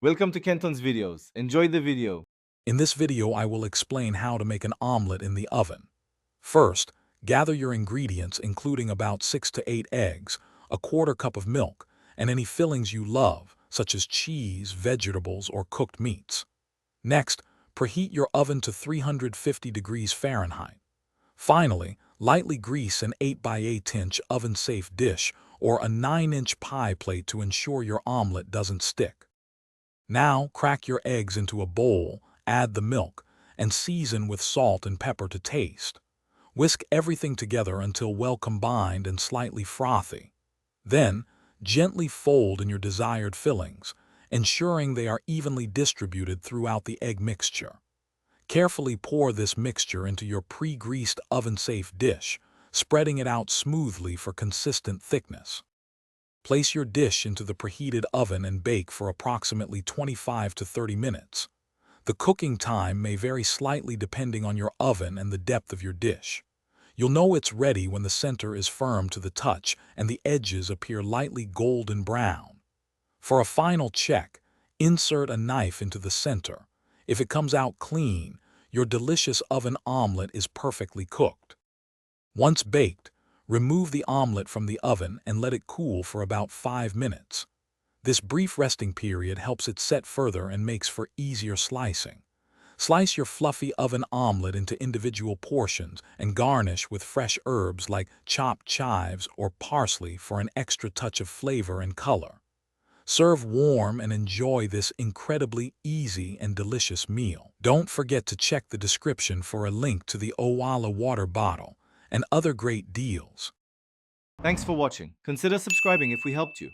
Welcome to Kenton's videos. Enjoy the video. In this video, I will explain how to make an omelet in the oven. First, gather your ingredients including about 6 to 8 eggs, a quarter cup of milk, and any fillings you love, such as cheese, vegetables, or cooked meats. Next, preheat your oven to 350 degrees Fahrenheit. Finally, lightly grease an 8 by 8-inch oven-safe dish or a 9-inch pie plate to ensure your omelet doesn't stick. Now, crack your eggs into a bowl, add the milk, and season with salt and pepper to taste. Whisk everything together until well combined and slightly frothy. Then, gently fold in your desired fillings, ensuring they are evenly distributed throughout the egg mixture. Carefully pour this mixture into your pre-greased oven-safe dish, spreading it out smoothly for consistent thickness. Place your dish into the preheated oven and bake for approximately 25 to 30 minutes. The cooking time may vary slightly depending on your oven and the depth of your dish. You'll know it's ready when the center is firm to the touch and the edges appear lightly golden brown. For a final check, insert a knife into the center. If it comes out clean, your delicious oven omelet is perfectly cooked. Once baked, remove the omelet from the oven and let it cool for about 5 minutes. This brief resting period helps it set further and makes for easier slicing. Slice your fluffy oven omelet into individual portions and garnish with fresh herbs like chopped chives or parsley for an extra touch of flavor and color. Serve warm and enjoy this incredibly easy and delicious meal. Don't forget to check the description for a link to the Owala water bottle and other great deals. Thanks for watching. Consider subscribing if we helped you.